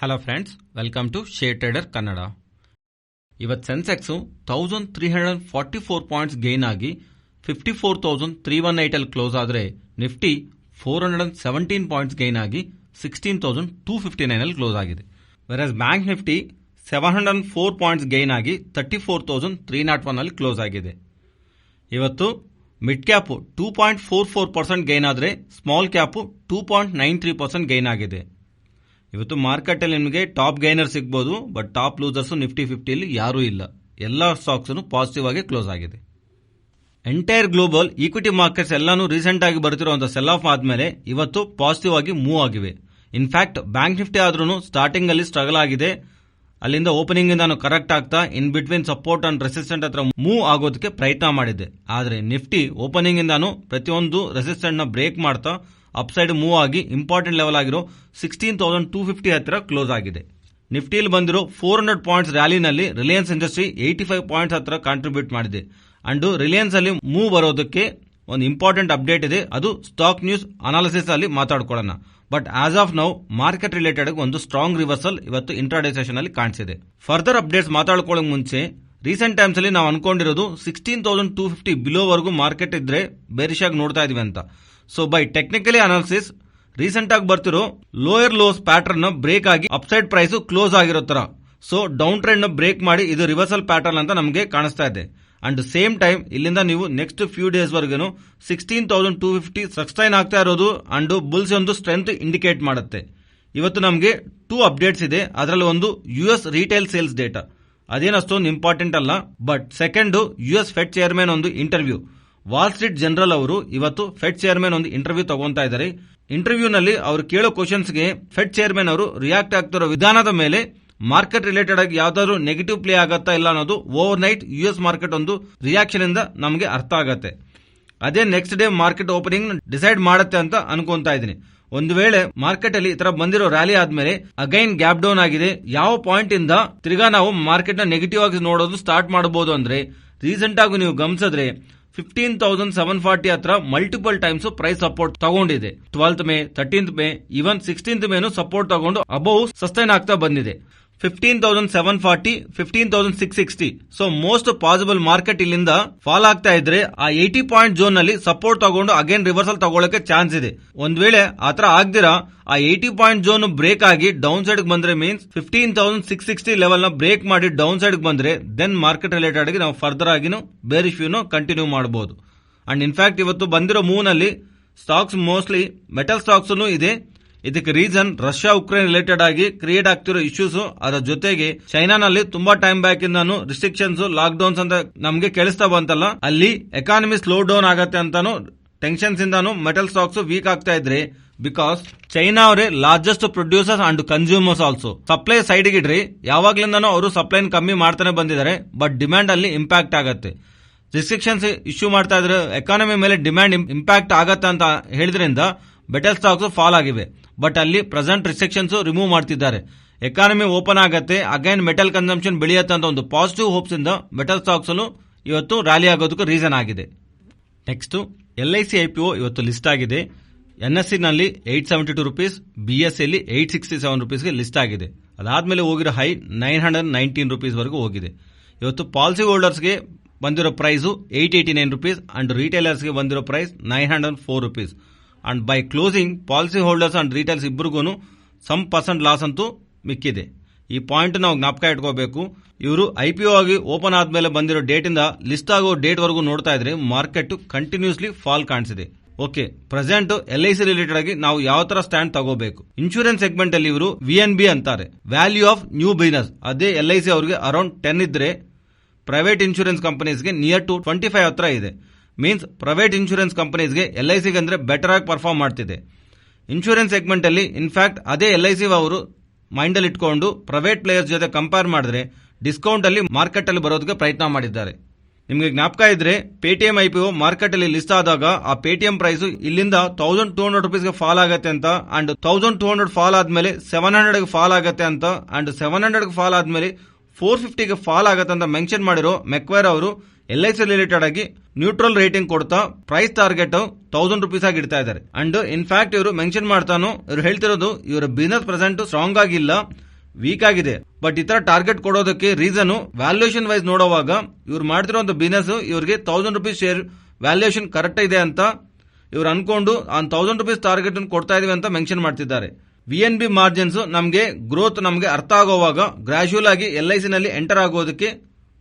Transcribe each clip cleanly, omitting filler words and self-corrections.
Hello friends, welcome to share trader Kannada. ಇವತ್ತು sensex 1344 points gain ಆಗಿ 54,318 ಅಲ್ಲಿ ಕ್ಲೋಸ್ ಆದರೆ ನಿಫ್ಟಿ 417 ಪಾಯಿಂಟ್ಸ್ ಗೇನ್ ಆಗಿ 16,259 ಅಲ್ಲಿ ಕ್ಲೋಸ್ ಆಗಿದೆ. Virus bank Nifty 704 points gain ಆಗಿ 34,301 ಅಲ್ಲಿ ಕ್ಲೋಸ್ ಆಗಿದೆ. ಇವತ್ತು ಮಿಡ್ ಕ್ಯಾಪ್ 2.44% ಗೇನ್ ಆದರೆ ಸ್ಮಾಲ್ ಕ್ಯಾಪ್ 2.93% ಗೇನ್ ಆಗಿದೆ. ಇವತ್ತು ಮಾರ್ಕೆಟ್ ಅಲ್ಲಿ ನಿಮಗೆ ಟಾಪ್ ಗೈನರ್ ಸಿಗಬಹುದು, ಬಟ್ ಟಾಪ್ ಲೂಸರ್ಸ್ ನಿಫ್ಟಿ 50 ಯಾರೂ ಇಲ್ಲ. ಎಲ್ಲಾ ಸ್ಟಾಕ್ಸ್ ಪಾಸಿಟಿವ್ ಆಗಿ ಕ್ಲೋಸ್ ಆಗಿದೆ. ಎಂಟೈರ್ ಗ್ಲೋಬಲ್ ಈಕ್ವಿಟಿ ಮಾರ್ಕೆಟ್ಸ್ ಎಲ್ಲಾನು ರೀಸೆಂಟ್ ಆಗಿ ಬರ್ತಿರುವಂತಹ ಸೆಲ್ ಆಫ್ ಆದ್ಮೇಲೆ ಇವತ್ತು ಪಾಸಿಟಿವ್ ಆಗಿ ಮೂವ್ ಆಗಿವೆ. ಇನ್ಫ್ಯಾಕ್ಟ್ ಬ್ಯಾಂಕ್ ನಿಫ್ಟಿ ಆದ್ರೂ ಸ್ಟಾರ್ಟಿಂಗ್ ಅಲ್ಲಿ ಸ್ಟ್ರಗಲ್ ಆಗಿದೆ. ಅಲ್ಲಿಂದ ಓಪನಿಂಗ್ ಇಂದ ಕರೆಕ್ಟ್ ಆಗ್ತಾ in between support and resistant ಹತ್ರ ಮೂವ್ ಆಗೋದಕ್ಕೆ ಪ್ರಯತ್ನ ಮಾಡಿದೆ. ಆದ್ರೆ ನಿಫ್ಟಿ ಓಪನಿಂಗ್ ಇಂದಾನು ಪ್ರತಿಯೊಂದು ರೆಸಿಸ್ಟೆಂಟ್ ನ ಬ್ರೇಕ್ ಮಾಡ್ತಾ ಅಪ್ಸೈಡ್ ಮೂವ್ ಆಗಿ ಇಂಪಾರ್ಟೆಂಟ್ ಲೆವೆಲ್ ಆಗಿರೋ 16,250 ಹತ್ತಿರ ಕ್ಲೋಸ್ ಆಗಿದೆ. ನಿಫ್ಟಿಯಲ್ಲಿ ಬಂದಿರೋ 400 ಪಾಯಿಂಟ್ಸ್ ರ್ಯಾಲಿನಲ್ಲಿ ರಿಲಯನ್ಸ್ ಇಂಡಸ್ಟ್ರಿ 85 ಪಾಯಿಂಟ್ಸ್ ಹತ್ರ ಕಾಂಟ್ರಿಬ್ಯೂಟ್ ಮಾಡಿದೆ. ಅಂಡ್ ರಿಲಯನ್ಸ್ ಅಲ್ಲಿ ಮೂವ್ ಬರೋದಕ್ಕೆ ಒಂದು ಇಂಪಾರ್ಟೆಂಟ್ ಅಪ್ಡೇಟ್ ಇದೆ, ಅದು ಸ್ಟಾಕ್ ನ್ಯೂಸ್ ಅನಾಲಿಸಿಸ್ ಅಲ್ಲಿ ಮಾತಾಡ್ಕೊಳ್ಳೋಣ. But as of now market related ಒಂದು ಸ್ಟ್ರಾಂಗ್ ರಿವರ್ಸಲ್ ಇವತ್ತು ಇಂಟ್ರಾಡೇ ಸೆಷನ್ ಅಲ್ಲಿ ಕಾಣಿಸಿದೆ. ಫರ್ದರ್ ಅಪ್ಡೇಟ್ಸ್ ಮಾತಾಡ್ಕೊಳ್ಳೋ ಮುಂಚೆ ರೀಸೆಂಟ್ ಟೈಮ್ಸ್ ಅಲ್ಲಿ ನಾವು ಅನ್ಕೊಂಡಿರೋದು 16,250 ಬಿಲೋ ವರೆಗೂ ಮಾರ್ಕೆಟ್ ಇದ್ರೆ ಬೇರಿಶ್ ಆಗಿ ನೋಡ್ತಾ ಇದೀವಿ ಅಂತ. So by technically analysis recent ಆಗಿ ಬರ್ತಿರೋ ಲೋಯರ್ ಲೋಸ್ ಪ್ಯಾಟರ್ನ್ ಬ್ರೇಕ್ ಆಗಿ ಅಪ್ಸೈಡ್ ಪ್ರೈಸ್ ಕ್ಲೋಸ್ ಆಗಿರೋ ತರ. ಸೊ ಡೌನ್ ಟ್ರೆಂಡ್ ಬ್ರೇಕ್ ಮಾಡಿ ಇದು ರಿವರ್ಸಲ್ ಪ್ಯಾಟರ್ನ್ ಅಂತ ನಮಗೆ ಕಾಣಿಸ್ತಾ ಇದೆ. ಅಂಡ್ ಸೇಮ್ ಟೈಮ್ ಇಲ್ಲಿಂದ ನೀವು ನೆಕ್ಸ್ಟ್ ಫ್ಯೂ ಡೇಸ್ ವರೆಗೂ 16,250 ಸಸ್ಟೈನ್ ಆಗ್ತಾ ಇರೋದು ಅಂಡ್ ಬುಲ್ಸ್ ಒಂದು ಸ್ಟ್ರೆಂತ್ ಇಂಡಿಕೇಟ್ ಮಾಡುತ್ತೆ. ಇವತ್ತು ನಮಗೆ 2 ಅಪ್ಡೇಟ್ಸ್ ಇದೆ. ಅದರಲ್ಲಿ ಒಂದು US ರಿಟೇಲ್ ಸೇಲ್ಸ್ ಡೇಟಾ, ಅದೇನಷ್ಟೊಂದು ಇಂಪಾರ್ಟೆಂಟ್ ಅಲ್ಲ. But second US Fed chairman ಒಂದು ಇಂಟರ್ವ್ಯೂ. ವಾಲ್ ಸ್ಟ್ರೀಟ್ ಜನರಲ್ ಅವರು ಇವತ್ತು ಫೆಡ್ ಚೇರ್ಮನ್ ಒಂದು ಇಂಟರ್ವ್ಯೂ ತಗೊಂತಾ ಇದ್ದಾರೆ. ಇಂಟರ್ವ್ಯೂನಲ್ಲಿ ಅವರು ಕೇಳೋ ಕ್ವಶನ್ಸ್ಗೆ ಫೆಡ್ ಚೇರ್ಮನ್ ಅವರು ರಿಯಾಕ್ಟ್ ಆಗ್ತಿರೋ ವಿಧಾನದ ಮೇಲೆ ಮಾರ್ಕೆಟ್ ರಿಲೇಟೆಡ್ ಆಗಿ ಯಾವ್ದಾದ್ರು ನೆಗೆಟಿವ್ ಪ್ಲೇ ಆಗತ್ತಾ ಇಲ್ಲ ಅನ್ನೋದು ಓವರ್ ನೈಟ್ US ಮಾರ್ಕೆಟ್ ಒಂದು ರಿಯಾಕ್ಷನ್ ಇಂದ ನಮಗೆ ಅರ್ಥ ಆಗತ್ತೆ. ಅದೇ next day market opening decide ಮಾಡುತ್ತೆ ಅಂತ ಅನ್ಕೊಂತಾ ಇದ್ದೀನಿ. ಒಂದು ವೇಳೆ ಮಾರ್ಕೆಟ್ ಅಲ್ಲಿ ಈ ತರ ಬಂದಿರೋ ರ್ಯಾಲಿ ಆದ್ಮೇಲೆ ಅಗೈನ್ ಗ್ಯಾಪ್ ಡೌನ್ ಆಗಿದೆ, ಯಾವ ಪಾಯಿಂಟ್ ಇಂದ ತಿರ್ಗಾ ನಾವು ಮಾರ್ಕೆಟ್ ನ ನೆಗೆಟಿವ್ ಆಗಿ ನೋಡೋದು ಸ್ಟಾರ್ಟ್ ಮಾಡಬಹುದು ಅಂದ್ರೆ ರೀಸೆಂಟ್ ಆಗಿ ನೀವು ಗಮನಿಸಿದ್ರೆ 15,740 ಹತ್ರ ಮಲ್ಟಿಪಲ್ ಟೈಮ್ಸ್ ಪ್ರೈಸ್ ಸಪೋರ್ಟ್ ತಗೊಂಡಿದೆ. 12th May, 13th May, even 16th main support ತಗೊಂಡು ಅಬೌವ್ ಸಸ್ಟೈನ್ ಆಗ್ತಾ ಬಂದಿದೆ. 15,740, 15,660. ಸೊ ಮೋಸ್ಟ್ ಪಾಸಿಬಲ್ ಮಾರ್ಕೆಟ್ ಇಲ್ಲಿಂದ ಫಾಲ್ ಆಗ್ತಾ ಇದ್ರೆ ಆ 80 ಪಾಯಿಂಟ್ ಝೋನ್ ನಲ್ಲಿ ಸಪೋರ್ಟ್ ತಗೊಂಡು ಅಗೇನ್ ರಿವರ್ಸಲ್ ತಗೊಳ್ಳಕ್ಕೆ ಚಾನ್ಸ್ ಇದೆ. ಒಂದ್ ವೇಳೆ ಆತರ ಆಗ್ದಿರಾ ಆ 80 ಪಾಯಿಂಟ್ ಝೋನ್ ಬ್ರೇಕ್ ಆಗಿ ಡೌನ್ ಸೈಡ್ ಬಂದ್ರೆ ಮೀನ್ಸ್ 15,660 ಲೆವೆಲ್ ನ ಬ್ರೇಕ್ ಮಾಡಿ ಡೌನ್ ಸೈಡ್ ಬಂದ್ರೆ ದೆನ್ ಮಾರ್ಕೆಟ್ ರಿಲೇಟೆಡ್ ಆಗಿ ನಾವು ಫರ್ದರ್ ಆಗಿನೂ ಬೇರಿಶ್ ವ್ಯೂನು ಕಂಟಿನ್ಯೂ ಮಾಡಬಹುದು. ಅಂಡ್ ಇನ್ಫ್ಯಾಕ್ಟ್ ಇವತ್ತು ಬಂದಿರೋ ಮೂವ್ ನಲ್ಲಿ ಸ್ಟಾಕ್ಸ್ ಮೋಸ್ಟ್ಲಿ ಮೆಟಲ್ ಸ್ಟಾಕ್ಸ್ ಇದೆ. ಇದಕ್ಕೆ ರೀಸನ್ ರಷ್ಯಾ ಉಕ್ರೇನ್ ರಿಲೇಟೆಡ್ ಆಗಿ ಕ್ರಿಯೇಟ್ ಆಗ್ತಿರೋ ಇಶ್ಯೂಸ್, ಅದರ ಜೊತೆಗೆ ಚೈನಾನಲ್ಲಿ ತುಂಬಾ ಟೈಮ್ ಬ್ಯಾಕ್ ಇಂದಾನು ರಿಸ್ಟ್ರಿಕ್ಷನ್ಸ್, ಲಾಕ್ ಡೌನ್ಸ್ ಅಂತ ನಮಗೆ ಕೇಳಿಸ್ತಾ ಬಂತಲ್ಲ, ಅಲ್ಲಿ ಎಕಾನಮಿ ಸ್ಲೋ ಡೌನ್ ಆಗತ್ತೆ ಅಂತಾನು ಟೆನ್ಷನ್ಸ್ ಇಂದಾನು ಮೆಟಲ್ ಸ್ಟಾಕ್ಸ್ ವೀಕ್ ಆಗ್ತಾ ಇದ್ರೆ. ಬಿಕಾಸ್ ಚೈನಾ ಅವರೇ largest producers and consumers also. Supply side ಇಡ್ರಿ, ಯಾವಾಗ್ಲಿಂದಾನು ಅವರು ಸಪ್ಲೈನ್ ಕಮ್ಮಿ ಮಾಡ್ತಾನೆ ಬಂದಿದ್ದಾರೆ, ಬಟ್ ಡಿಮ್ಯಾಂಡ್ ಅಲ್ಲಿ ಇಂಪ್ಯಾಕ್ಟ್ ಆಗತ್ತೆ. ರಿಸ್ಟ್ರಿಕ್ಷನ್ಸ್ ಇಶ್ಯೂ ಮಾಡ್ತಾ ಇದ್ರೆ ಎಕಾನಮಿ ಮೇಲೆ ಡಿಮ್ಯಾಂಡ್ ಇಂಪ್ಯಾಕ್ಟ್ ಆಗತ್ತೆ ಅಂತ ಹೇಳಿದ್ರಿಂದ ಮೆಟಲ್ ಸ್ಟಾಕ್ಸ್ ಫಾಲ್ ಆಗಿವೆ. ಬಟ್ ಅಲ್ಲಿ ಪ್ರೆಸೆಂಟ್ ರಿಸ್ಟ್ರಿಕ್ಷನ್ಸ್ ರಿಮೂವ್ ಮಾಡ್ತಿದ್ದಾರೆ. ಎಕಾನಮಿ ಓಪನ್ ಆಗತ್ತೆ, ಅಗೈನ್ ಮೆಟಲ್ ಕನ್ಸಂಪ್ಷನ್ ಬೆಳೆಯುತ್ತೆ ಅಂತ ಒಂದು ಪಾಸಿಟಿವ್ ಹೋಪ್ಸ್ ಇಂದ ಮೆಟಲ್ ಸ್ಟಾಕ್ಸ್ ಇವತ್ತು ರ್ಯಾಲಿ ಆಗೋದಕ್ಕೆ ರೀಸನ್ ಆಗಿದೆ. ನೆಕ್ಸ್ಟ್ LIC IPO ಇವತ್ತು ಲಿಸ್ಟ್ ಆಗಿದೆ. NSE ನಲ್ಲಿ 872 ರೂಪೀಸ್, BSE ಅಲ್ಲಿ 867 ರೂಪೀಸ್ಗೆ ಲಿಸ್ಟ್ ಆಗಿದೆ. ಅದಾದ್ಮೇಲೆ ಹೋಗಿರೋ ಹೈ 919 ರೂಪೀಸ್ ವರೆಗೂ ಹೋಗಿದೆ. ಇವತ್ತು ಪಾಲಿಸಿ ಹೋಲ್ಡರ್ಸ್ಗೆ ಬಂದಿರೋ ಪ್ರೈಸ್ 889 ರೂಪೀಸ್ ಅಂಡ್ ರಿಟೇಲರ್ಸ್ಗೆ ಬಂದಿರೋ price 904 rupees. And by closing policy holders and retails ಇಬ್ಬರಿಗೂ ಸಮ್ ಪರ್ಸೆಂಟ್ ಲಾಸ್ ಅಂತೂ ಮಿಕ್ಕಿದೆ. ಈ ಪಾಯಿಂಟ್ ನಾವು ಜ್ಞಾಪಕ ಇಟ್ಕೋಬೇಕು. ಇವರು IPO ಆಗಿ ಓಪನ್ ಆದ್ಮೇಲೆ ಬಂದಿರೋ ಡೇಟ್ ಇಂದ ಲಿಸ್ಟ್ ಆಗೋ ಡೇಟ್ ವರೆಗೂ ನೋಡ್ತಾ ಇದ್ರೆ ಮಾರ್ಕೆಟ್ ಕಂಟಿನ್ಯೂಸ್ಲಿ ಫಾಲ್ ಕಾಣಿಸಿದೆ. ಓಕೆ, ಪ್ರೆಸೆಂಟ್ LIC ರಿಲೇಟೆಡ್ ಆಗಿ ನಾವು ಯಾವ ತರ ಸ್ಟ್ಯಾಂಡ್ ತಗೋಬೇಕು? ಇನ್ಶೂರೆನ್ಸ್ ಸೆಗ್ಮೆಂಟ್ ಅಲ್ಲಿ ಇವರು VNB ಅಂತಾರೆ, ವ್ಯಾಲ್ಯೂ ಆಫ್ ನ್ಯೂ ಬಿಸಿನೆಸ್. ಅದೇ LIC ಅವರಿಗೆ ಅರೌಂಡ್ 10 ಇದ್ರೆ ಪ್ರೈವೇಟ್ ಇನ್ಶೂರೆನ್ಸ್ ಕಂಪನೀಸ್ಗೆ ನಿಯರ್ ಟು 25 ಹತ್ರ ಇದೆ. ಮೀನ್ಸ್ ಪ್ರೈವೇಟ್ ಇನ್ಶೂರೆನ್ಸ್ ಕಂಪನೀಸ್ಗೆ LIC ಅಂದ್ರೆ ಬೆಟರ್ ಆಗಿ ಪರ್ಫಾರ್ಮ್ ಮಾಡ್ತಿದೆ. ಇನ್ಶೂರೆನ್ಸ್ ಸೆಗ್ಮೆಂಟ್ ಅಲ್ಲಿ ಇನ್ಫ್ಯಾಕ್ಟ್ ಅದೇ LIC ಅವರು ಮೈಂಡ್ ಅಲ್ಲಿ ಇಟ್ಕೊಂಡು ಪ್ರೈವೇಟ್ ಪ್ಲೇಯರ್ಸ್ ಜೊತೆ ಕಂಪೇರ್ ಮಾಡಿದ್ರೆ ಡಿಸ್ಕೌಂಟ್ ಅಲ್ಲಿ ಮಾರ್ಕೆಟ್ ಅಲ್ಲಿ ಬರೋದಕ್ಕೆ ಪ್ರಯತ್ನ ಮಾಡಿದ್ದಾರೆ. ನಿಮಗೆ ಜ್ಞಾಪಕ ಇದ್ರೆ ಪೇಟಿಎಂ IPO ಮಾರ್ಕೆಟ್ ಅಲ್ಲಿ ಲಿಸ್ಟ್ ಆದಾಗ ಆ ಪೇಟಿಎಂ ಪ್ರೈಸ್ ಇಲ್ಲಿಂದ 1,200 ರೂಪೀಸ್ಗೆ ಫಾಲ್ ಆಗತ್ತೆ ಅಂತ, ಅಂಡ್ 1,200 ಫಾಲ್ ಆದ್ಮೇಲೆ 700 ಫಾಲ್ ಆಗತ್ತೆ ಅಂತ, ಅಂಡ್ 700 ಫಾಲ್ ಆದ್ಮೇಲೆ 450ಗೆ ಫಾಲ್ ಆಗತ್ತೆ ಅಂತ ಮೆನ್ಷನ್ ಮಾಡಿರೋ ಮೆಕ್ವೈರ್ ಅವರು LIC ರಿಲೇಟೆಡ್ ಆಗಿ ನ್ಯೂಟ್ರಲ್ ರೇಟಿಂಗ್ ಕೊಡ್ತಾ ಪ್ರೈಸ್ ಟಾರ್ಗೆಟ್ 1,000 ರೂಪೀಸ್ ಆಗಿ ಇಡ್ತಾ ಇದ್ದಾರೆ. ಅಂಡ್ ಇನ್ಫ್ಯಾಕ್ಟ್ ಇವರು ಮೆನ್ಷನ್ ಮಾಡ್ತಾನು ಇವರು ಹೇಳ್ತಿರೋದು ಇವರ ಬಿಸಿನೆಸ್ ಪ್ರೆಸೆಂಟ್ ಸ್ಟ್ರಾಂಗ್ ಆಗಿಲ್ಲ, ವೀಕ್ ಆಗಿದೆ. ಬಟ್ ಈ ತರ ಟಾರ್ಗೆಟ್ ಕೊಡೋದಕ್ಕೆ ರೀಸನ್ ವ್ಯಾಲ್ಯೂಯೇಷನ್ ವೈಸ್ ನೋಡುವಾಗ ಇವ್ರು ಮಾಡ್ತಿರೋ ಬಿಸಿನೆಸ್ ಇವ್ರಿಗೆ ₹1000 ಶೇರ್ ವ್ಯಾಲ್ಯೂಯೇಷನ್ ಕರೆಕ್ಟ್ ಇದೆ ಅಂತ ಇವ್ರು ಅನ್ಕೊಂಡು ₹1000 ಟಾರ್ಗೆಟ್ ಕೊಡ್ತಾ ಇದೀವಿ ಅಂತ ಮೆನ್ಷನ್ ಮಾಡ್ತಿದ್ದಾರೆ. VNB ಮಾರ್ಜಿನ್ಸ್ ನಮಗೆ ಗ್ರೋತ್ ನಮಗೆ ಅರ್ಥ ಆಗೋವಾಗ ಗ್ರಾಜುಯಲ್ ಆಗಿ LIC ನಲ್ಲಿ ಎಂಟರ್ ಆಗೋದಕ್ಕೆ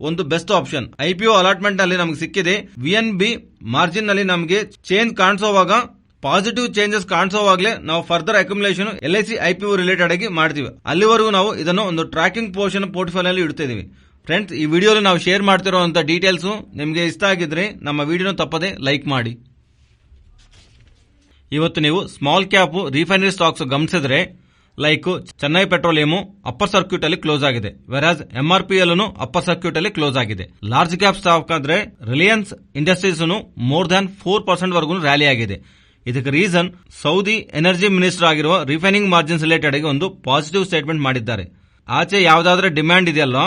ಒಂದು ಬೆಸ್ಟ್ ಆಪ್ಷನ್. IPO ಅಲಾಟ್ಮೆಂಟ್ ನಲ್ಲಿ ನಮಗೆ ಸಿಕ್ಕಿದೆ. VNB ಮಾರ್ಜಿನ್ ನಲ್ಲಿ ನಮಗೆ ಚೇಂಜ್ ಕಾಣಿಸೋವಾಗ ಪಾಸಿಟಿವ್ ಚೇಂಜಸ್ ಕಾಣಿಸೋವಾಗಲೇ ನಾವು further accumulation LIC IPO related ಆಗಿ ಮಾಡ್ತೀವಿ. ಅಲ್ಲಿವರೆಗೂ ನಾವು ಇದನ್ನು ಒಂದು ಟ್ರ್ಯಾಕಿಂಗ್ ಪೋರ್ಷನ್ ಪೋರ್ಟ್ಫೋಲಿಯೋ ಇಡ್ತಿದೀವಿ. ಫ್ರೆಂಡ್ಸ್, ಈ ವಿಡಿಯೋಲಿ ನಾವು ಶೇರ್ ಮಾಡ್ತಿರೋಂಥ ಡೀಟೇಲ್ಸ್ ನಿಮಗೆ ಇಷ್ಟ ಆಗಿದ್ರೆ ನಮ್ಮ ವಿಡಿಯೋನ ತಪ್ಪದೆ ಲೈಕ್ ಮಾಡಿ. ಇವತ್ತು ನೀವು ಸ್ಮಾಲ್ ಕ್ಯಾಪ್ ರಿಫೈನರಿ ಸ್ಟಾಕ್ಸ್ ಗಮನಿಸಿದ್ರೆ like Chennai petroleum upper circuit ಅಲ್ಲಿ ಕ್ಲೋಸ್ ಆಗಿದೆ, ವೆರಾಸ್ MRPL ಅಪ್ಪರ್ ಸರ್ಕ್ಯೂಟ್ ಅಲ್ಲಿ ಕ್ಲೋಸ್ ಆಗಿದೆ. ಲಾರ್ಜ್ ಕ್ಯಾಪ್ ಸ್ಟಾಕ್ ಆದ್ರೆ ರಿಲಯನ್ಸ್ ಇಂಡಸ್ಟ್ರೀಸ್ ಮೋರ್ ದ್ಯಾನ್ 4% ವರೆಗೂ ರ್ಯಾಲಿ ಆಗಿದೆ. ಇದಕ್ಕೆ ರೀಸನ್ ಸೌದಿ ಎನರ್ಜಿ ಮಿನಿಸ್ಟರ್ ಆಗಿರುವ ರಿಫೈನಿಂಗ್ ಮಾರ್ಜಿನ್ಸ್ ರಿಲೇಟೆಡ್ ಆಗಿ ಒಂದು ಪಾಸಿಟಿವ್ ಸ್ಟೇಟ್ಮೆಂಟ್ ಮಾಡಿದ್ದಾರೆ. ಆಚೆ ಯಾವ್ದಾದ್ರೆ ಡಿಮ್ಯಾಂಡ್ ಇದೆಯಲ್ಲ,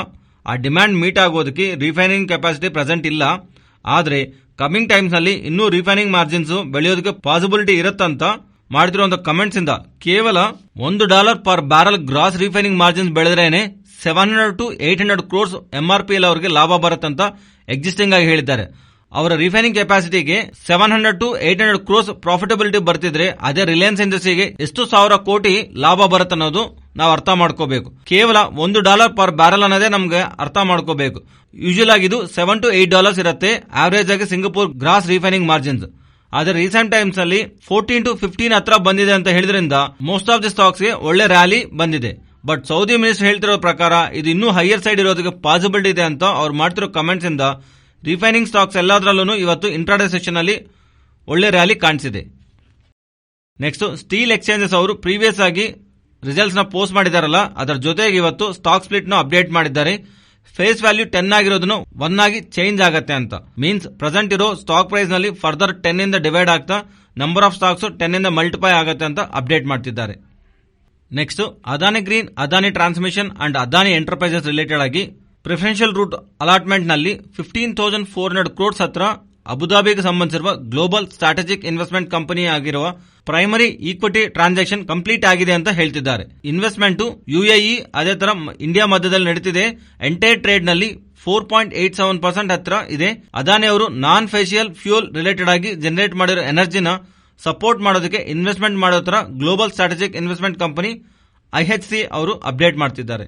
ಆ ಡಿಮ್ಯಾಂಡ್ ಮೀಟ್ ಆಗೋದಕ್ಕೆ ರಿಫೈನಿಂಗ್ ಕೆಪಾಸಿಟಿ ಪ್ರೆಸೆಂಟ್ ಇಲ್ಲ. ಆದ್ರೆ ಕಮಿಂಗ್ ಟೈಮ್ಸ್ ನಲ್ಲಿ ಇನ್ನೂ ರಿಫೈನಿಂಗ್ ಮಾರ್ಜಿನ್ಸ್ ಬೆಳೆಯೋದಕ್ಕೆ ಪಾಸಿಬಿಲಿಟಿ ಇರುತ್ತಂತ ಮಾಡಿದಿರುವಂತಹ ಕಮೆಂಟ್ಸ್ ಇಂದ ಕೇವಲ $1 per barrel gross refining margins ಬೆಳೆದ್ರೇನೆ 700 to 800 crores MRPL ಅವರಿಗೆ ಲಾಭ ಬರುತ್ತಂತ ಎಕ್ಸಿಸ್ಟಿಂಗ್ ಆಗಿ ಹೇಳಿದ್ದಾರೆ. ಅವರ ರಿಫೈನಿಂಗ್ ಕೆಪಾಸಿಟಿಗೆ 700 to 800 crores ಪ್ರಾಫಿಟಬಿಲಿಟಿ ಬರ್ತಿದ್ರೆ ಅದೇ ರಿಲಯನ್ಸ್ ಇಂಡಸ್ಟ್ರಿಗೆ ಎಷ್ಟು ಸಾವಿರ ಕೋಟಿ ಲಾಭ ಬರುತ್ತೆ ಅನ್ನೋದು ನಾವು ಅರ್ಥ ಮಾಡ್ಕೋಬೇಕು. ಕೇವಲ $1 ಪರ್ ಬ್ಯಾರಲ್ ಅನ್ನೋದೇ ನಮ್ಗೆ ಅರ್ಥ ಮಾಡ್ಕೋಬೇಕು. ಯೂಶುವಲ್ ಆಗಿ ಇದು $7 to $8 ಇರುತ್ತೆ ಆವರೇಜ್ ಆಗಿ ಸಿಂಗಪುರ್ ಗ್ರಾಸ್ ರಿಫೈನಿಂಗ್ ಮಾರ್ಜಿನ್ಸ್. ಆದ್ರೆ ರೀಸೆಂಟ್ ಟೈಮ್ಸ್ ಅಲ್ಲಿ 14 to 15 ಹತ್ರ ಬಂದಿದೆ ಅಂತ ಹೇಳಿದ್ರಿಂದ ಮೋಸ್ಟ್ ಆಫ್ ದಿ ಸ್ಟಾಕ್ಸ್ ಗೆ ಒಳ್ಳೆ ರ್ಯಾಲಿ ಬಂದಿದೆ. ಬಟ್ ಸೌದಿ ಮಿನಿಸ್ಟರ್ ಹೇಳ್ತಿರೋ ಪ್ರಕಾರ ಇದು ಇನ್ನೂ ಹೈಯರ್ ಸೈಡ್ ಇರೋದಕ್ಕೆ ಪಾಸಿಬಿಲಿಟಿ ಇದೆ ಅಂತ ಅವ್ರು ಮಾಡ್ತಿರೋ ಕಮೆಂಟ್ಸ್ ಇಂದ ರಿಫೈನಿಂಗ್ ಸ್ಟಾಕ್ಸ್ ಎಲ್ಲದರಲ್ಲೂ ಇವತ್ತು ಇಂಟ್ರಾಡೇ ಸೆಷನ್ ಅಲ್ಲಿ ಒಳ್ಳೆ ರ್ಯಾಲಿ ಕಾಣಿಸಿದೆ. ನೆಕ್ಸ್ಟ್, ಸ್ಟೀಲ್ ಎಕ್ಸ್ಚೇಂಜಸ್ ಅವರು ಪ್ರೀವಿಯಸ್ ಆಗಿ ರಿಸಲ್ಟ್ಸ್ ನ ಪೋಸ್ಟ್ ಮಾಡಿದಾರಲ್ಲ, ಅದರ ಜೊತೆಗೆ ಇವತ್ತು ಸ್ಟಾಕ್ ಸ್ಪ್ಲಿಟ್ ನ ಅಪ್ಡೇಟ್ ಮಾಡಿದ್ದಾರೆ. ಫೇಸ್ ವ್ಯಾಲ್ಯೂ 10 ಆಗಿರೋದನ್ನು 1 ಆಗಿ ಚೇಂಜ್ ಆಗತ್ತೆ ಅಂತ ಮೀನ್ಸ್ ಪ್ರೆಸೆಂಟ್ ಇರೋ ಸ್ಟಾಕ್ ಪ್ರೈಸ್ ನಲ್ಲಿ ಫರ್ದರ್ 10 ಇಂದ ಡಿವೈಡ್ ಆಗ್ತಾ ನಂಬರ್ ಆಫ್ ಸ್ಟಾಕ್ಸ್ 10 ಇಂದ ಮಲ್ಟಿಪ್ಲೈ ಆಗತ್ತೆ ಅಂತ ಅಪ್ಡೇಟ್ ಮಾಡ್ತಿದ್ದಾರೆ. Next, Adani green, Adani transmission and Adani enterprises related ಆಗಿ ಪ್ರಿಫರೆನ್ಷಿಯಲ್ ರೂಟ್ ಅಲಾಟ್ಮೆಂಟ್ ನಲ್ಲಿ 15,400 crores ಹತ್ರ ಅಬುದಾಬಿಗೆ ಸಂಬಂಧಿಸಿರುವ ಗ್ಲೋಬಲ್ ಸ್ಟ್ರಾಟಜಿಕ್ ಇನ್ವೆಸ್ಟ್ಮೆಂಟ್ ಕಂಪನಿ ಆಗಿರುವ ಪ್ರೈಮರಿ ಈಕ್ವಿಟಿ ಟ್ರಾನ್ಸಾಕ್ಷನ್ ಕಂಪ್ಲೀಟ್ ಆಗಿದೆ ಅಂತ ಹೇಳ್ತಿದ್ದಾರೆ. ಇನ್ವೆಸ್ಟ್ಮೆಂಟ್ UAE ಅದೇ ತರ ಇಂಡಿಯಾ ಮಧ್ಯದಲ್ಲಿ ನಡೀತಿದೆ. ಎಂಟೈರ್ ಟ್ರೇಡ್ ನಲ್ಲಿ 4.87% ಹತ್ರ ಇದೆ. ಅದಾನಿ ಅವರು ನಾನ್ ಫೇಶಿಯಲ್ ಫ್ಯೂಲ್ ರಿಲೇಟೆಡ್ ಆಗಿ ಜನರೇಟ್ ಮಾಡಿರೋ ಎನರ್ಜಿನ ಸಪೋರ್ಟ್ ಮಾಡೋದಕ್ಕೆ ಇನ್ವೆಸ್ಟ್ಮೆಂಟ್ ಮಾಡೋ ತರ global strategic investment company IHC ಅವರು ಅಪ್ಡೇಟ್ ಮಾಡ್ತಿದ್ದಾರೆ.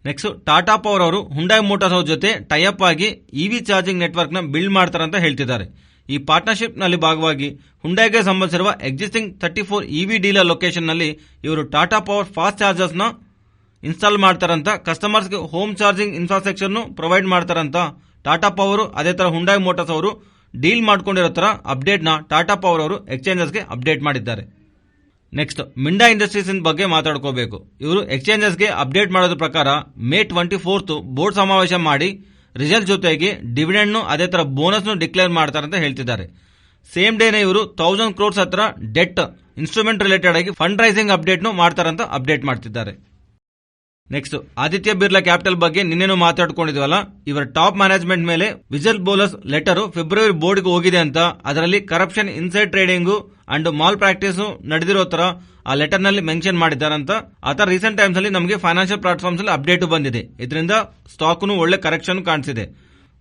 ನೆಕ್ಸ್ಟ್, ಟಾಟಾ ಪವರ್ ಅವರು ಹುಂಡೈ ಮೋಟಾರ್ಸ್ ಅವ್ರ ಜೊತೆ ಟೈಅಪ್ ಆಗಿ EV ಚಾರ್ಜಿಂಗ್ ನೆಟ್ವರ್ಕ್ ನ ಬಿಲ್ಡ್ ಮಾಡ್ತಾರಂತ ಹೇಳ್ತಿದ್ದಾರೆ. ಈ ಪಾರ್ಟ್ನರ್ಶಿಪ್ ನಲ್ಲಿ ಭಾಗವಾಗಿ ಹುಂಡೈಗೆ ಸಂಬಂಧಿಸಿರುವ ಎಕ್ಸಿಸ್ಟಿಂಗ್ 34 EV ಡೀಲರ್ ಲೊಕೇಶನ್ ನಲ್ಲಿ ಇವರು ಟಾಟಾ ಪವರ್ ಫಾಸ್ಟ್ ಚಾರ್ಜರ್ಸ್ ನ ಇನ್ಸ್ಟಾಲ್ ಮಾಡ್ತಾರಂತ, ಕಸ್ಟಮರ್ಸ್ ಗೆ ಹೋಮ್ ಚಾರ್ಜಿಂಗ್ ಇನ್ಫ್ರಾಸ್ಟ್ರಕ್ಚರ್ ಪ್ರೊವೈಡ್ ಮಾಡ್ತಾರಂತ ಟಾಟಾ ಪವರ್ ಅದೇ ತರ ಹುಂಡೈ ಮೋಟಾರ್ಸ್ ಅವರು ಡೀಲ್ ಮಾಡ್ಕೊಂಡಿರೋ ತರ ಅಪ್ಡೇಟ್ ನ ಟಾಟಾ ಪವರ್ ಅವರು ಎಕ್ಸ್ಚೇಂಜರ್ಸ್ ಗೆ ಅಪ್ಡೇಟ್ ಮಾಡಿದ್ದಾರೆ. ನೆಕ್ಸ್ಟ್, ಮಿಂಡಾ ಇಂಡಸ್ಟ್ರೀಸ್ ಬಗ್ಗೆ ಮಾತಾಡ್ಕೋಬೇಕು. ಇವರು ಎಕ್ಸ್ಚೇಂಜರ್ಸ್ ಗೆ ಅಪ್ಡೇಟ್ ಮಾಡೋದ್ರ ಪ್ರಕಾರ May 24 ಬೋರ್ಡ್ ಸಮಾವೇಶ ಮಾಡಿ ರಿಸಲ್ಟ್ ಜೊತೆಗೆ ಡಿವಿಡೆಂಡ್ ಅದೇ ತರ ಬೋನಸ್ ಡಿಕ್ಲೇರ್ ಮಾಡ್ತಾರಂತ ಹೇಳ್ತಿದ್ದಾರೆ. ಸೇಮ್ ಡೇನೆ ಇವರು 1000 crores ಹತ್ರ ಡೆಟ್ ಇನ್ಸ್ಟ್ರೂಮೆಂಟ್ ರಿಲೇಟೆಡ್ ಆಗಿ ಫಂಡ್ ರೈಸಿಂಗ್ ಅಪ್ಡೇಟ್ ಮಾಡ್ತಾರಂತ ಅಪ್ಡೇಟ್ ಮಾಡ್ತಿದ್ದಾರೆ. ನೆಕ್ಸ್ಟ್, ಆದಿತ್ಯ ಬಿರ್ಲಾ ಕ್ಯಾಪಿಟಲ್ ಬಗ್ಗೆ ನಿನ್ನೇನು ಮಾತಾಡ್ಕೊಂಡಿದ್ವಲ್ಲ, ಇವರ ಟಾಪ್ ಮ್ಯಾನೇಜ್ಮೆಂಟ್ ಮೇಲೆ ವಿಜಿಲ್ ಬೋಲಸ್ ಲೆಟರ್ ಫೆಬ್ರವರಿ ಬೋರ್ಡ್ಗೆ ಹೋಗಿದೆ ಅಂತ, ಅದರಲ್ಲಿ corruption, inside trading and malpractice ನಡೆದಿರೋ ತರ ಆ ಲೆಟರ್ ನಲ್ಲಿ ಮೆನ್ಷನ್ ಮಾಡಿದ್ದಾರಂತ. ಆತರ ರೀಸೆಂಟ್ ಟೈಮ್ಸ್ ಅಲ್ಲಿ ನಮಗೆ ಫೈನಾನ್ಷಿಯಲ್ ಪ್ಲಾಟ್ಫಾರ್ಮ್ಸ್ ಅಲ್ಲಿ ಅಪ್ಡೇಟ್ ಬಂದಿದೆ. ಇದರಿಂದ ಸ್ಟಾಕ್ ಒಳ್ಳೆ ಕರೆಕ್ಷನ್ ಕಾಣಿಸಿದೆ.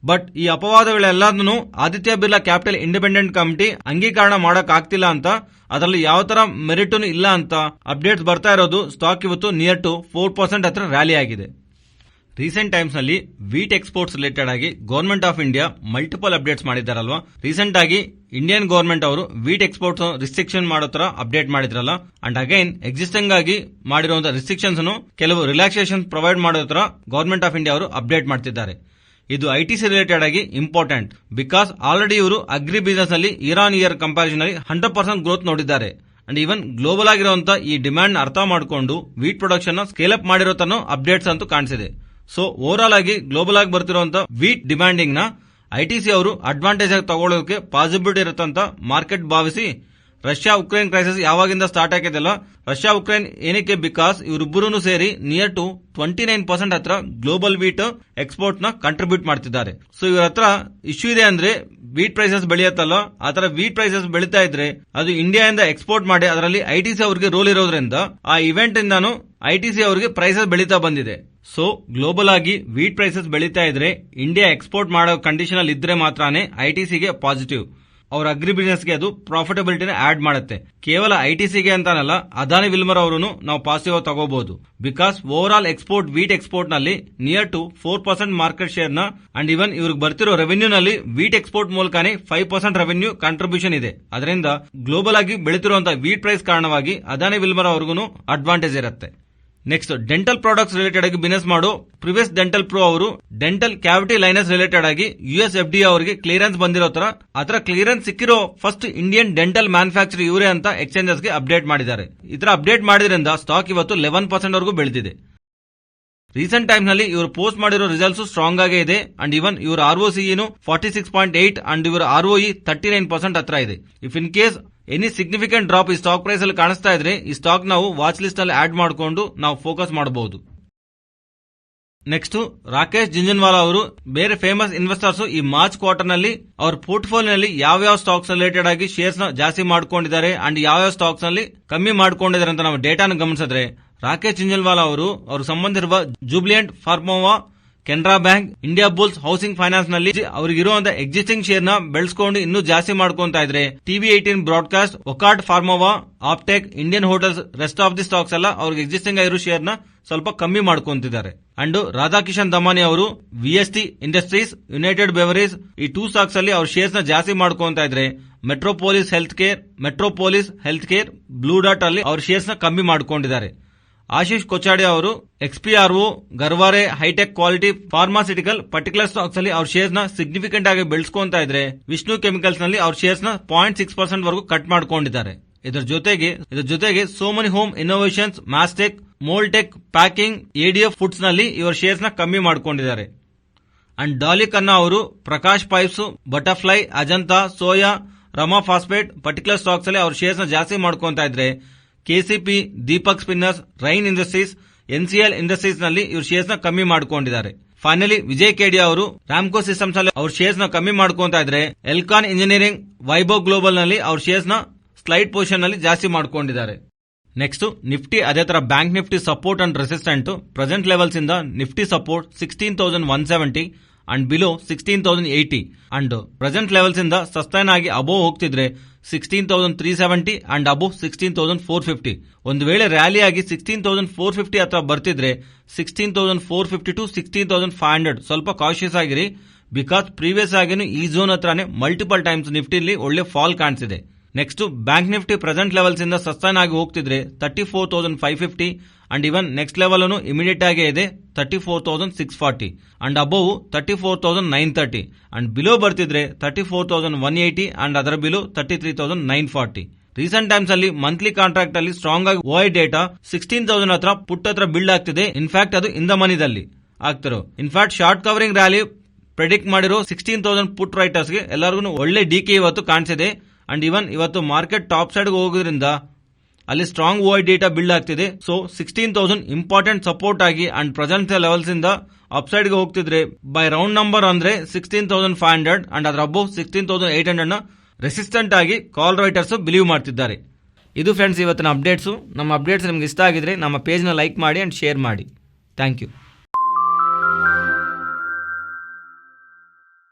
ಬಟ್ ಈ ಅಪವಾದಗಳೆಲ್ಲದನ್ನು Aditya Birla Capital independent committee ಅಂಗೀಕರಣ ಮಾಡಕ್ ಆಗ್ತಿಲ್ಲ ಅಂತ, ಅದರಲ್ಲಿ ಯಾವ ತರ ಮೆರಿಟ್ ಇಲ್ಲ ಅಂತ ಅಪ್ಡೇಟ್ಸ್ ಬರ್ತಾ ಇರೋದು ಸ್ಟಾಕ್ ಇವತ್ತು ನಿಯರ್ ಟು 4% ಹತ್ರ ರ್ಯಾಲಿ ಆಗಿದೆ. ರೀಸೆಂಟ್ ಟೈಮ್ಸ್ ನಲ್ಲಿ ವೀಟ್ ಎಕ್ಸ್ಪೋರ್ಟ್ಸ್ ರಿಲೇಟೆಡ್ ಆಗಿ government of India multiple updates ಮಾಡಿದಾರಲ್ವಾ. ರೀಸೆಂಟ್ ಆಗಿ ಇಂಡಿಯನ್ ಗವರ್ಮೆಂಟ್ ಅವರು ವೀಟ್ ಎಕ್ಸ್ಪೋರ್ಟ್ಸ್ ರಿಸ್ಟ್ರಿಕ್ಷನ್ ಮಾಡೋ ತರ ಅಪ್ಡೇಟ್ ಮಾಡಿದ್ರಲ್ಲ, ಅಂಡ್ ಅಗೈನ್ ಎಕ್ಸಿಸ್ಟಿಂಗ್ ಆಗಿ ಮಾಡಿರುವಂತಹ ರಿಸ್ಟ್ರಿಕ್ಷನ್ಸ್ ಕೆಲವು ರಿಲ್ಯಾಕ್ಸೇಷನ್ ಪ್ರೊವೈಡ್ ಮಾಡೋ ತರ ಗವರ್ಮೆಂಟ್ ಆಫ್ ಇಂಡಿಯಾ ಅವರು ಅಪ್ಡೇಟ್ ಮಾಡ್ತಿದ್ದಾರೆ. ಇದು ITC ರಿಲೇಟೆಡ್ ಆಗಿ ಇಂಪಾರ್ಟೆಂಟ್, ಬಿಕಾಸ್ ಆಲ್ರೆಡಿ ಇವರು ಅಗ್ರಿ ಬಿಸಿನೆಸ್ ಅಲ್ಲಿ ಇಯರ್ ಆನ್ ಇಯರ್ ಕಂಪ್ಯಾರಿಸನ್ ಅಲ್ಲಿ 100% ಗ್ರೋತ್ ನೋಡಿದ್ದಾರೆ. ಅಂಡ್ ಈವನ್ ಗ್ಲೋಬಲ್ ಆಗಿರುವಂತಹ ಈ ಡಿಮ್ಯಾಂಡ್ ಅರ್ಥ ಮಾಡಿಕೊಂಡು ವೀಟ್ ಪ್ರೊಡಕ್ಷನ್ ಸ್ಕೇಲ್ ಅಪ್ ಮಾಡಿರೋ ತನ್ನ ಅಪ್ಡೇಟ್ಸ್ ಅಂತೂ ಕಾಣಿಸಿದೆ. ಸೊ ಓವರ್ ಆಲ್ ಆಗಿ ಗ್ಲೋಬಲ್ ಆಗಿ ಬರ್ತಿರುವಂತಹ ವೀಟ್ ಡಿಮ್ಯಾಂಡಿಂಗ್ ನ ITC ಅವರು ಅಡ್ವಾಂಟೇಜ್ ಆಗಿ ತಗೊಳ್ಳೋಕೆ ಪಾಸಿಬಿಲಿಟಿ ಇರುತ್ತಂತ ಮಾರ್ಕೆಟ್ ಭಾವಿಸಿ ರಷ್ಯಾ ಉಕ್ರೇನ್ ಕ್ರೈಸಿಸ್ ಯಾವಾಗಿಂದ ಸ್ಟಾರ್ಟ್ ಆಗಿದೆಯಲ್ಲ, ರಷ್ಯಾ ಉಕ್ರೇನ್ ಏನಕ್ಕೆ, ಬಿಕಾಸ್ ಇವರಿಬ್ಬರೂ ಸೇರಿ ನಿಯರ್ ಟು 29% ಹತ್ರ ಗ್ಲೋಬಲ್ ವೀಟ್ ಎಕ್ಸ್ಪೋರ್ಟ್ ನ ಕಂಟ್ರಿಬ್ಯೂಟ್ ಮಾಡ್ತಿದ್ದಾರೆ. ಸೊ ಇವರ ಹತ್ರ ಇಶ್ಯೂ ಇದೆ ಅಂದ್ರೆ ವೀಟ್ ಪ್ರೈಸಸ್ ಬೆಳೆಯುತ್ತಲ್ಲ, ಆತರ ವೀಟ್ ಪ್ರೈಸಸ್ ಬೆಳೀತಾ ಇದ್ರೆ ಅದು ಇಂಡಿಯಾದಿಂದ ಎಕ್ಸ್ಪೋರ್ಟ್ ಮಾಡಿ ಅದರಲ್ಲಿ ITC ಅವರಿಗೆ ರೋಲ್ ಇರೋದ್ರಿಂದ ಆ ಇವೆಂಟ್ ಇಂದಾನು ITC ಅವರಿಗೆ ಪ್ರೈಸಸ್ ಬೆಳೀತಾ ಬಂದಿದೆ. ಸೊ ಗ್ಲೋಬಲ್ ಆಗಿ ವೀಟ್ ಪ್ರೈಸಸ್ ಬೆಳೀತಾ ಇದ್ರೆ ಇಂಡಿಯಾ ಎಕ್ಸ್ಪೋರ್ಟ್ ಮಾಡೋ ಕಂಡೀಷನ್ ಅಲ್ಲಿ ಇದ್ರೆ ಮಾತ್ರನೇ ITCಗೆ ಪಾಸಿಟಿವ್. ಅವ್ರ ಅಗ್ರಿ ಬಿಸಿನೆಸ್ಗೆ ಅದು ಪ್ರಾಫಿಟಬಿಲಿಟಿನ ಆಡ್ ಮಾಡುತ್ತೆ. ಕೇವಲ ITCಗೆ ಅಂತಾನಲ್ಲ, ಅದಾನಿ ವಿಲ್ಮರ್ ಅವರು ನಾವು ಪಾಸಿಟಿವ್ ತಗೋಬಹುದು. Because overall export wheat export ನಲ್ಲಿ ನಿಯರ್ ಟು 4% ಮಾರ್ಕೆಟ್ ಶೇರ್ ನ ಅಂಡ್ ಇವನ್ ಇವ್ರಿಗೆ ಬರ್ತಿರೋ ರೆವೆನ್ಯೂ ನಲ್ಲಿ ವೀಟ್ ಎಕ್ಸ್ಪೋರ್ಟ್ ಮೂಲಕನೇ 5% ರೆವೆನ್ಯೂ ಕಾಂಟ್ರಿಬ್ಯೂಷನ್ ಇದೆ. ಅದರಿಂದ ಗ್ಲೋಬಲ್ ಆಗಿ ಬೆಳೀತಿರುವಂತಹ ವೀಟ್ ಪ್ರೈಸ್ ಕಾರಣವಾಗಿ ಅದಾನಿ ವಿಲ್ಮರ್ ಅವ್ರಿಗೂ ಅಡ್ವಾಂಟೇಜ್ ಇರುತ್ತೆ. ನೆಕ್ಸ್ಟ್, ಡೆಂಟಲ್ ಪ್ರಾಡಕ್ಟ್ಸ್ ರಿಲೇಟೆಡ್ ಆಗಿ ಬಿಸಿನೆಸ್ ಮಾಡೋ ಪ್ರಿವಿಯಸ್ ಡೆಂಟಲ್ ಪ್ರೋ ಅವರು ಡೆಂಟಲ್ ಕ್ಯಾವಿಟಿ ಲೈನರ್ಸ್ ರಿಲೇಟೆಡ್ ಆಗಿ US FDA ಅವರಿಗೆ ಕ್ಲಿಯರೆನ್ಸ್ ಬಂದಿರೋ ತರ ಕ್ಲಿಯರೆನ್ಸ್ ಸಿಕ್ಕಿರೋ ಫಸ್ಟ್ ಇಂಡಿಯನ್ ಡೆಂಟಲ್ ಮ್ಯಾನುಫ್ಯಾಕ್ಚರ್ ಇವರೇ ಅಂತ ಎಕ್ಸ್ಚೇಂಜಸ್ ಗೆ ಅಪ್ಡೇಟ್ ಮಾಡಿದ್ದಾರೆ. ಈ ತರ ಅಪ್ಡೇಟ್ ಮಾಡಿದ್ರಿಂದ ಸ್ಟಾಕ್ ಇವತ್ತು 11% ವರೆಗೂ ಬೆಳೆದಿದೆ. ರೀಸೆಂಟ್ ಟೈಮ್ ನಲ್ಲಿ ಇವರು ಪೋಸ್ಟ್ ಮಾಡಿರೋ ರಿಸಲ್ಟ್ಸ್ ಸ್ಟ್ರಾಂಗ್ ಆಗೇ ಇದೆ ಅಂಡ್ ಇವನ್ ಇವರ ROCE 46.8 ಅಂಡ್ ಇವರ ROE 39% ಹತ್ರ ಇದೆ. If in case any significant drop ಈ ಸ್ಟಾಕ್ ಪ್ರೈಸ್ ಅಲ್ಲಿ ಕಾಣಿಸ್ತಾ ಇದ್ರೆ ಈ ಸ್ಟಾಕ್ ನಾವು ವಾಚ್ ಲಿಸ್ಟ್ ಅಲ್ಲಿ ಆಡ್ ಮಾಡಿಕೊಂಡು ನಾವು ಫೋಕಸ್ ಮಾಡಬಹುದು. ನೆಕ್ಸ್ಟ್, ರಾಕೇಶ್ ಜಿಂಜನ್ವಾಲಾ ಅವರು ಬೇರೆ ಫೇಮಸ್ ಇನ್ವೆಸ್ಟರ್ಸ್ ಈ ಮಾರ್ಚ್ ಕ್ವಾರ್ಟರ್ ನಲ್ಲಿ ಅವ್ರ ಪೋರ್ಟ್ಫೋಲಿಯೋನಲ್ಲಿ ಯಾವ ಸ್ಟಾಕ್ಸ್ ರಿಲೇಟೆಡ್ ಆಗಿ ಶೇರ್ಸ್ ನ ಜಾಸ್ತಿ ಮಾಡ್ಕೊಂಡಿದ್ದಾರೆ ಅಂಡ್ ಯಾವ ಸ್ಟಾಕ್ಸ್ ನಲ್ಲಿ ಕಮ್ಮಿ ಮಾಡ್ಕೊಂಡಿದ್ದಾರೆ ಅಂತ ನಾವು ಡೇಟಾನ ಗಮನಿಸಿದ್ರೆ, ರಾಕೇಶ್ ಜಿಂಜನ್ವಾಲಾ ಅವರು ಸಂಬಂಧ ಇರುವ Jubilant Pharmova, Canara bank, Indiabulls housing finance ನಲ್ಲಿ ಅವರಿಗಿರುವಂತಹ ಎಕ್ಸಿಸ್ಟಿಂಗ್ ಶೇರ್ ನ ಬೆಳೆಸ್ಕೊಂಡು ಇನ್ನೂ ಜಾಸ್ತಿ ಮಾಡ್ಕೊಂತಾ ಇದ್ರೆ, TV18 broadcast, Wockhardt Pharmova, Aptech, Indian hotels, rest of the stocks ಎಲ್ಲ ಅವ್ರಿಗೆ ಎಕ್ಸಿಸ್ಟಿಂಗ್ ಆಗಿರೋ ಶೇರ್ ನ ಸ್ವಲ್ಪ ಕಮ್ಮಿ ಮಾಡ್ಕೊಂತಿದ್ದಾರೆ. ಅಂಡ್ ರಾಧಾಕಿಶನ್ ದಮಾನಿ ಅವರು VST ಇಂಡಸ್ಟ್ರೀಸ್, ಯುನೈಟೆಡ್ ಬೆವರೇಜ್ ಈ 2 ಸ್ಟಾಕ್ಸ್ ಅಲ್ಲಿ ಅವ್ರ ಶೇರ್ಸ್ ನ ಜಾಸ್ತಿ ಮಾಡ್ಕೊಂತಾ ಇದ್ರೆ, ಮೆಟ್ರೋಪೋಲಿಸ್ ಹೆಲ್ತ್ ಕೇರ್, ಬ್ಲೂ ಡಾಟ್ ಅಲ್ಲಿ ಅವ್ರ ಶೇರ್ಸ್ ನ ಕಮ್ಮಿ ಮಾಡ್ಕೊಂಡಿದ್ದಾರೆ. ಆಶೀಶ್ ಕೊಚಾಡಿ ಅವರು XPRO, Garware hi-tech quality pharmaceutical particular stocks ಅಲ್ಲಿ ಅವ್ರ ಶೇರ್ಸ್ ನ ಸಿಗ್ನಿಫಿಕೆಂಟ್ ಆಗಿ ಬೆಳೆಸ್ಕೊಂತಾ ಇದ್ರೆ, ವಿಷ್ಣು ಕೆಮಿಕಲ್ಸ್ ನಲ್ಲಿ ಅವ್ರ ಶೇರ್ಸ್ ನ 0.6% ವರೆಗೂ ಕಟ್ ಮಾಡ್ಕೊಂಡಿದ್ದಾರೆ. ಇದರ ಜೊತೆಗೆ Somany home innovations, Mastek, Moldtek packing, ADF foods ನಲ್ಲಿ ಇವರ ಶೇರ್ಸ್ ನ ಕಮ್ಮಿ ಮಾಡ್ಕೊಂಡಿದ್ದಾರೆ. ಅಂಡ್ ಡಾಲಿ ಖನ್ನಾ ಅವರು Prakash pipes, butterfly, Ajanta, soya, Rama phosphate particular stocks ಅಲ್ಲಿ ಅವ್ರ ಶೇರ್ಸ್ ನ ಜಾಸ್ತಿ ಮಾಡ್ಕೊಂತಾ ಇದ್ರೆ, KCP, Deepak spinners, rain industries, NCL industries ನಲ್ಲಿ ಇವ್ರ ಶೇರ್ಸ್ ನ ಕಮ್ಮಿ ಮಾಡ್ಕೊಂಡಿದ್ದಾರೆ. ಫೈನಲಿ ವಿಜಯ್ ಕೆಡಿಯಾ ಅವರು ರಾಮ್ಕೋ ಸಿಸ್ಟಮ್ಸ್ ಅಲ್ಲಿ ಅವ್ರ ಶೇರ್ಸ್ ನ ಕಮ್ಮಿ ಮಾಡ್ಕೊಂತಾ ಇದ್ರೆ, ಎಲ್ಕಾನ್ ಇಂಜಿನಿಯರಿಂಗ್, ವೈಭವ್ ಗ್ಲೋಬಲ್ ನಲ್ಲಿ ಅವ್ರ ಶೇರ್ಸ್ ನ ಸ್ಲೈಡ್ ಪೊಸಿಷನ್ ನಲ್ಲಿ ಜಾಸ್ತಿ ಮಾಡ್ಕೊಂಡಿದ್ದಾರೆ. ನೆಕ್ಸ್ಟ್, ನಿಫ್ಟಿ ಅದೇ ತರ bank Nifty support and resistant present levels ಇಂದ Nifty support 16,170 and below 16,080 and present levels ಇಂದ ಸಸ್ಟೈನ್ ಆಗಿ ಅಬೋವ್ ಹೋಗ್ತಿದ್ರೆ 16,370 ಅಂಡ್ ಅಬೋವ್ 16,450. ಒಂದು ವೇಳೆ ರ್ಯಾಲಿ ಆಗಿ 16,450 ಹತ್ರ ಬರ್ತಿದ್ರೆ 16,450 ಟು 16,500 ಸ್ವಲ್ಪ ಕಾಶಿಯಸ್ ಆಗಿರಿ. ಬಿಕಾಸ್ ಪ್ರೀವಿಯಸ್ ಆಗಿನೂ ಈ ಝೋನ್ ಹತ್ರನೇ ಮಲ್ಟಿಪಲ್ ಟೈಮ್ಸ್ ನಿಫ್ಟಿಲಿ ಒಳ್ಳೆ ಫಾಲ್ ಕಾಣಿಸಿದೆ. Next, bank Nifty present levels ಇಂದ ಸಸ್ಟೈನ್ ಆಗಿ ಹೋಗ್ತಿದ್ರೆ 34,550 ಅಂಡ್ ಇವನ್ ನೆಕ್ಸ್ಟ್ ಲೆವೆಲ್ ಅನ್ನು ಇಮಿಡಿಯೇಟ್ ಆಗಿ ಇದೆ 34,640 ಅಂಡ್ ಅಬೋವ್ 34,930 ಅಂಡ್ ಬಿಲೋ ಬರ್ತಿದ್ರೆ 34,180 ಅಂಡ್ ಅದರ ಬಿಲೋ 33,940. ರೀಸೆಂಟ್ ಟೈಮ್ಸ್ ಅಲ್ಲಿ ಮಂತ್ಲಿ ಕಾಂಟ್ರಾಕ್ಟ್ ಅಲ್ಲಿ ಸ್ಟ್ರಾಂಗ್ ಆಗಿ OI ಡೇಟಾ 16,000 ಹತ್ರ ಪುಟ್ ಹತ್ರ ಬಿಲ್ಡ್ ಆಗ್ತಿದೆ. ಇನ್ಫ್ಯಾಕ್ಟ್ ಅದು ಇನ್ ದ ಮನಿದಲ್ಲಿ ಆಗ್ತಿರೋ. In fact short covering rally predict ಮಾಡಿರೋ 16,000 ಪುಟ್ ರೈಟರ್ಸ್ ಗೆ ಎಲ್ಲರಿಗೂ ಒಳ್ಳೆ DK ಇವತ್ತು ಕಾಣಿಸಿದೆ. ಅಂಡ್ ಇವನ್ ಇವತ್ತು ಮಾರ್ಕೆಟ್ ಟಾಪ್ ಸೈಡ್ ಹೋಗೋದ್ರಿಂದ ಅಲ್ಲಿ ಸ್ಟ್ರಾಂಗ್ OI ಡೇಟಾ ಬಿಲ್ಡ್ ಆಗ್ತಿದೆ. ಸೊ 16,000 ಇಂಪಾರ್ಟೆಂಟ್ ಸಪೋರ್ಟ್ ಆಗಿ ಅಂಡ್ ಪ್ರೆಸೆಂಟ್ ಲೆವೆಲ್ಸ್ ಇಂದ ಅಪ್ ಸೈಡ್ ಗೆ ಹೋಗ್ತಿದ್ರೆ ಬೈ ರೌಂಡ್ ನಂಬರ್ ಅಂದ್ರೆ 16,500 ಅಂಡ್ ಅದರ ಅಬೋವ್ 16,800 ನ ರೆಸಿಸ್ಟೆಂಟ್ ಆಗಿ ಕಾಲ್ ರೈಟರ್ಸ್ ಬಿಲೀವ್ ಮಾಡ್ತಿದ್ದಾರೆ. ಇದು ಫ್ರೆಂಡ್ಸ್ ಇವತ್ತಿನ ಅಪ್ಡೇಟ್ಸ್. ನಮ್ಮ ಅಪ್ಡೇಟ್ಸ್ ನಿಮ್ಗೆ ಇಷ್ಟ ಆಗಿದ್ರೆ ನಮ್ಮ ಪೇಜ್ ನ ಲೈಕ್ ಮಾಡಿ ಅಂಡ್ ಶೇರ್ ಮಾಡಿ. Thank you.